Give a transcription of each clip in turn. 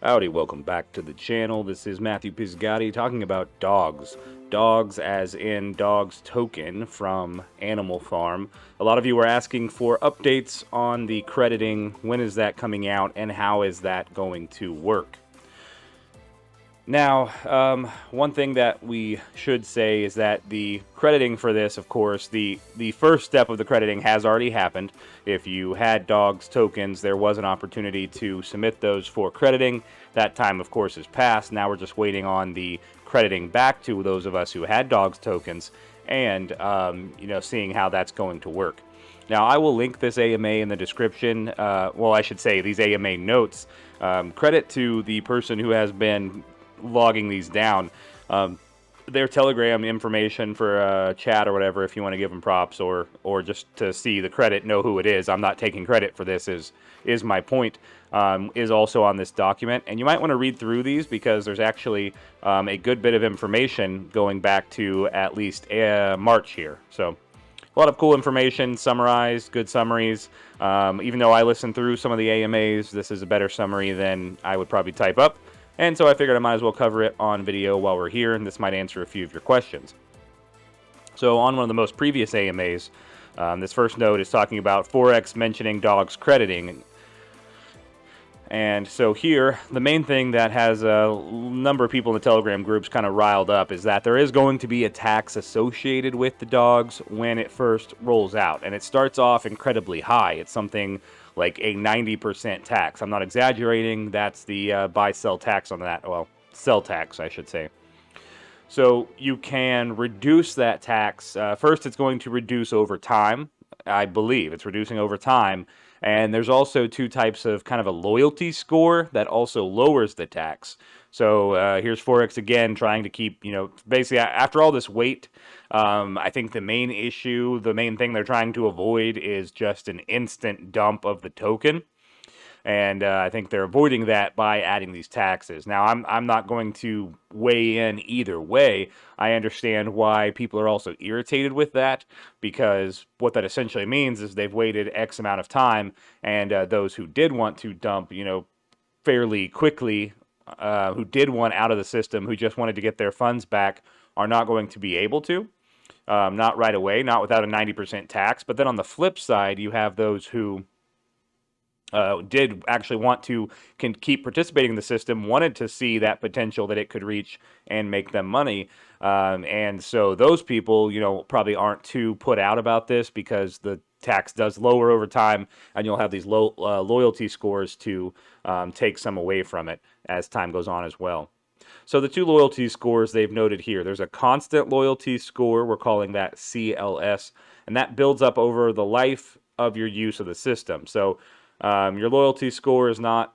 Howdy, welcome back to the channel. This is Matthew Pizgatti talking about dogs. Dogs as in dogs token from Animal Farm. A lot of you were asking for updates on the crediting. When is that coming out and how is that going to work? Now, one thing that we should say is that the crediting for this, of course, the first step of the crediting has already happened. If you had dogs tokens, there was an opportunity to submit those for crediting. That time, of course, is past. Now we're just waiting on the crediting back to those of us who had dogs tokens and, seeing how that's going to work. Now, I will link this AMA in the description. Well, I should say these AMA notes. Credit to the person who has been logging these down. Their Telegram information for chat or whatever, if you want to give them props or just to see the credit, know who it is. I'm not taking credit for this, is my point, is also on this document. And you might want to read through these because there's actually a good bit of information going back to at least March here. So a lot of cool information summarized, good summaries. Even though I listened through some of the AMAs, this is a better summary than I would probably type up. And so I figured I might as well cover it on video while we're here, and this might answer a few of your questions. So on one of the most previous AMAs, this first note is talking about Forex mentioning dogs crediting. And so here, the main thing that has a number of people in the Telegram groups kind of riled up is that there is going to be a tax associated with the dogs when it first rolls out. And it starts off incredibly high. It's something like a 90% tax. I'm not exaggerating. That's the buy-sell tax on that. Well, sell tax, I should say. So you can reduce that tax. First, it's going to reduce over time. I believe it's reducing over time. And there's also two types of kind of a loyalty score that also lowers the tax. So here's Forex again trying to keep, basically after all this wait, I think the main issue, the main thing they're trying to avoid is just an instant dump of the token. And I think they're avoiding that by adding these taxes. Now, I'm not going to weigh in either way. I understand why people are also irritated with that, because what that essentially means is they've waited X amount of time, and those who did want to dump, fairly quickly, who did want out of the system, who just wanted to get their funds back, are not going to be able to. Not right away, not without a 90% tax. But then on the flip side, you have those who did actually want to keep participating in the system, wanted to see that potential that it could reach and make them money. And so those people, probably aren't too put out about this because the tax does lower over time, and you'll have these low loyalty scores to take some away from it as time goes on as well. So the two loyalty scores they've noted here, there's a constant loyalty score, we're calling that CLS, and that builds up over the life of your use of the system. So your loyalty score is not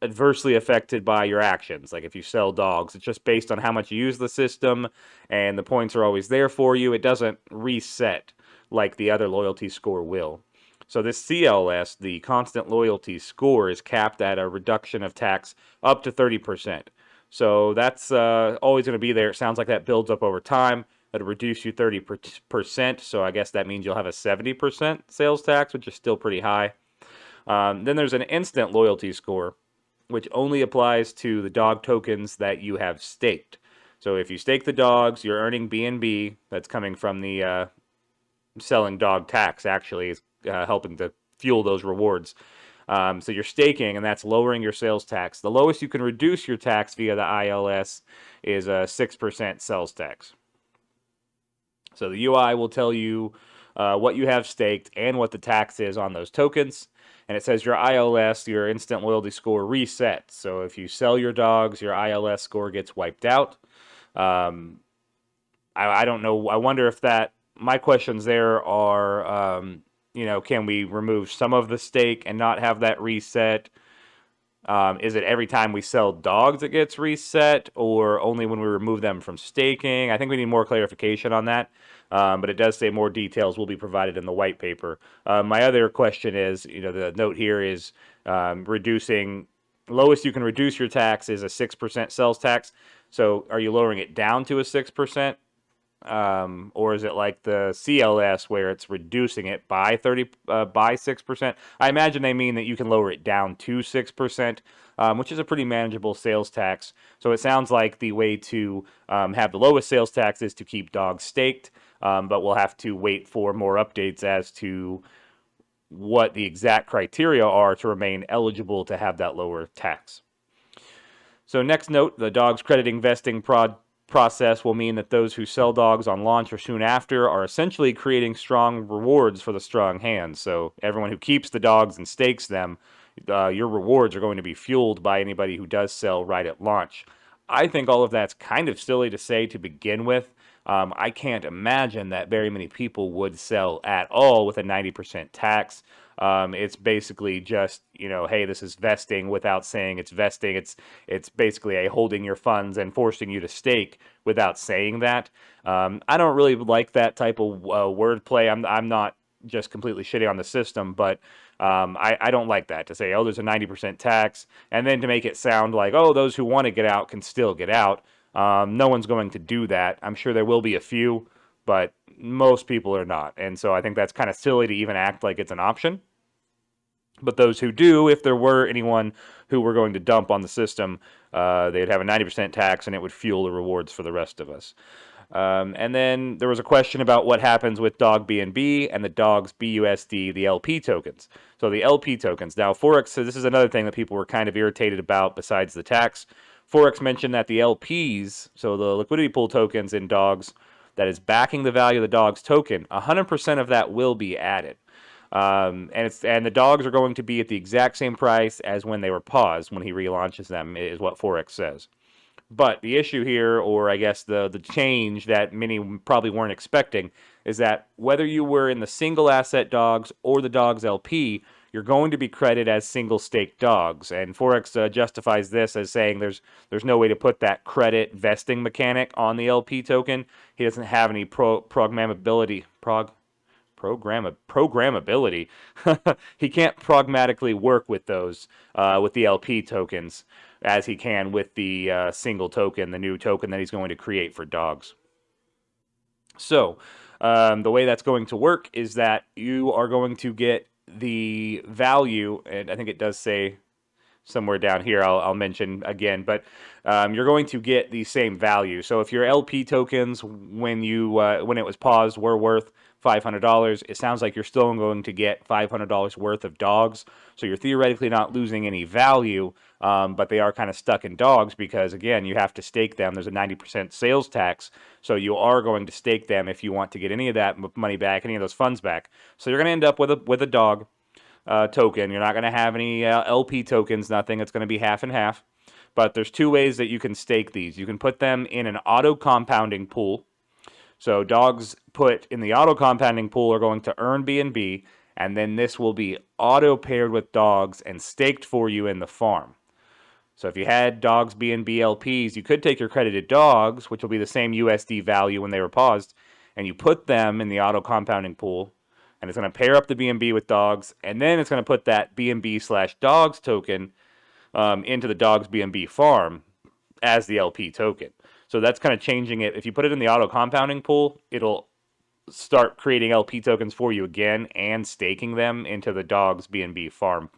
adversely affected by your actions. Like if you sell dogs, it's just based on how much you use the system, and the points are always there for you. It doesn't reset like the other loyalty score will. So this CLS, the constant loyalty score, is capped at a reduction of tax up to 30%. So that's always going to be there. It sounds like that builds up over time. That'll reduce you 30%. So I guess that means you'll have a 70% sales tax, which is still pretty high. Then there's an instant loyalty score, which only applies to the dog tokens that you have staked. So if you stake the dogs, you're earning BNB. That's coming from the selling dog tax, actually, is helping to fuel those rewards. So you're staking, and that's lowering your sales tax. The lowest you can reduce your tax via the ILS is a 6% sales tax. So the UI will tell you what you have staked and what the tax is on those tokens. And it says your ILS, your instant loyalty score, resets. So if you sell your dogs, your ILS score gets wiped out. I don't know. I wonder if that, my questions there are, can we remove some of the stake and not have that reset? Is it every time we sell dogs it gets reset, or only when we remove them from staking? I think we need more clarification on that. But it does say more details will be provided in the white paper. My other question is, the note here is reducing, lowest you can reduce your tax is a 6% sales tax. So are you lowering it down to a 6%? Or is it like the CLS where it's reducing it by 6%? I imagine they mean that you can lower it down to 6%, which is a pretty manageable sales tax. So it sounds like the way to have the lowest sales tax is to keep dogs staked, but we'll have to wait for more updates as to what the exact criteria are to remain eligible to have that lower tax. So next note, the dog's crediting vesting process will mean that those who sell dogs on launch or soon after are essentially creating strong rewards for the strong hands. So everyone who keeps the dogs and stakes them, your rewards are going to be fueled by anybody who does sell right at launch. I think all of that's kind of silly to say to begin with. I can't imagine that very many people would sell at all with a 90% tax. It's basically just, hey, this is vesting without saying it's vesting. It's basically a holding your funds and forcing you to stake without saying that. I don't really like that type of wordplay. I'm not just completely shitting on the system, but I don't like that to say, oh, there's a 90% tax, and then to make it sound like, oh, those who want to get out can still get out. No one's going to do that. I'm sure there will be a few, but most people are not. And so I think that's kind of silly to even act like it's an option. But those who do, if there were anyone who were going to dump on the system, they'd have a 90% tax and it would fuel the rewards for the rest of us. And then there was a question about what happens with dog BNB and the dog's BUSD, the LP tokens. So the LP tokens. Now, Forex, so this is another thing that people were kind of irritated about besides the tax. Forex mentioned that the LPs, so the liquidity pool tokens in dogs, that is backing the value of the dog's token, 100% of that will be added. And the dogs are going to be at the exact same price as when they were paused when he relaunches them, is what Forex says. But the issue here, or I guess the change that many probably weren't expecting, is that whether you were in the single asset dogs or the dogs LP, you're going to be credited as single stake dogs. And Forex justifies this as saying there's no way to put that credit vesting mechanic on the LP token. He doesn't have any programmability. He can't pragmatically work with those with the LP tokens as he can with the single token, the new token that he's going to create for dogs. So the way that's going to work is that you are going to get the value, and I think it does say somewhere down here, I'll mention again, but you're going to get the same value. So if your LP tokens, when it was paused, were worth $500, it sounds like you're still going to get $500 worth of dogs. So you're theoretically not losing any value, but they are kind of stuck in dogs because, again, you have to stake them. There's a 90% sales tax, so you are going to stake them if you want to get any of that money back, any of those funds back. So you're going to end up with a dog token. You're not going to have any LP tokens, nothing. It's going to be half and half. But there's two ways that you can stake these. You can put them in an auto compounding pool. So dogs put in the auto compounding pool are going to earn BNB, and then this will be auto paired with dogs and staked for you in the farm. So if you had dogs BNB LPs, you could take your credited dogs, which will be the same USD value when they were paused, and you put them in the auto compounding pool, and it's going to pair up the BNB with dogs, and then it's going to put that BNB/dogs token into the dogs BNB farm as the LP token. So that's kind of changing it. If you put it in the auto compounding pool, it'll start creating LP tokens for you again and staking them into the dogs BNB farm.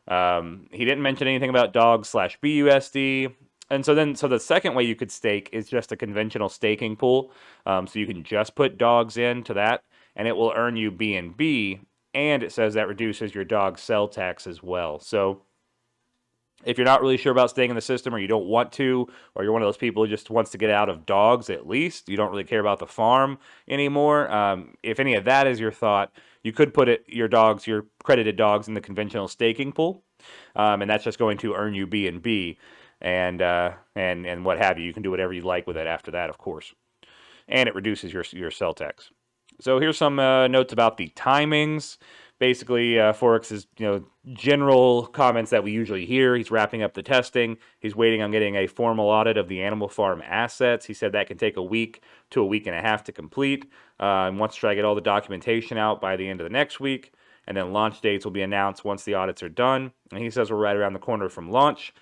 He didn't mention anything about dogs/BUSD. And so the second way you could stake is just a conventional staking pool. So you can just put dogs into that, and it will earn you BNB, and it says that reduces your dog sell tax as well. So if you're not really sure about staying in the system, or you don't want to, or you're one of those people who just wants to get out of dogs at least, you don't really care about the farm anymore, if any of that is your thought, you could put your credited dogs in the conventional staking pool, and that's just going to earn you BNB and what have you. You can do whatever you like with it after that, of course. And it reduces your sell tax. So here's some notes about the timings. Basically, Forex's general comments that we usually hear. He's wrapping up the testing. He's waiting on getting a formal audit of the animal farm assets. He said that can take a week to a week and a half to complete. And wants to try to get all the documentation out by the end of the next week. And then launch dates will be announced once the audits are done. And he says we're right around the corner from launch.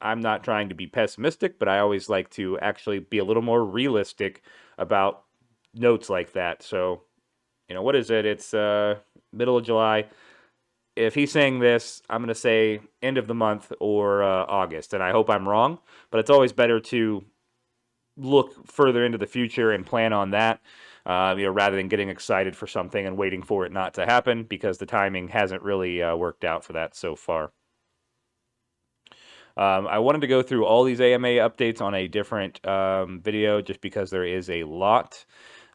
I'm not trying to be pessimistic, but I always like to actually be a little more realistic about notes like that. So, what is it? It's middle of July. If he's saying this, I'm going to say end of the month or August, and I hope I'm wrong, but it's always better to look further into the future and plan on that, rather than getting excited for something and waiting for it not to happen, because the timing hasn't really worked out for that so far. I wanted to go through all these AMA updates on a different video just because there is a lot.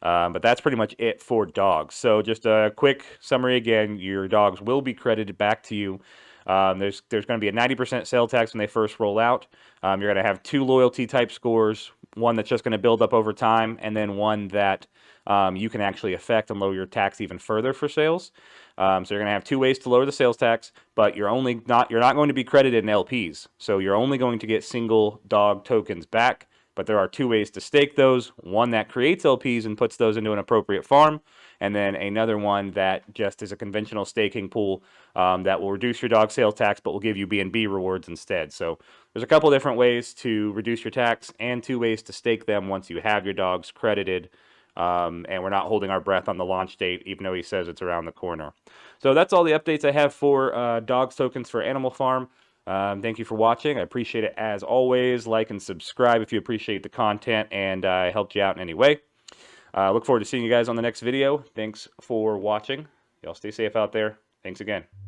But that's pretty much it for dogs. So just a quick summary again, your dogs will be credited back to you. There's going to be a 90% sale tax when they first roll out. You're going to have 2 loyalty type scores, one that's just going to build up over time, and then one that you can actually affect and lower your tax even further for sales. So you're going to have 2 ways to lower the sales tax, but you're not going to be credited in LPs. So you're only going to get single dog tokens back. But there are 2 ways to stake those. One that creates LPs and puts those into an appropriate farm, and then another one that just is a conventional staking pool that will reduce your dog sales tax but will give you B&B rewards instead. So there's a couple different ways to reduce your tax and 2 ways to stake them once you have your dogs credited. And we're not holding our breath on the launch date, even though he says it's around the corner. So that's all the updates I have for dogs tokens for Animal Farm. Thank you for watching. I appreciate it as always. Like and subscribe if you appreciate the content and I helped you out in any way. Look forward to seeing you guys on the next video. Thanks for watching. Y'all stay safe out there. Thanks again.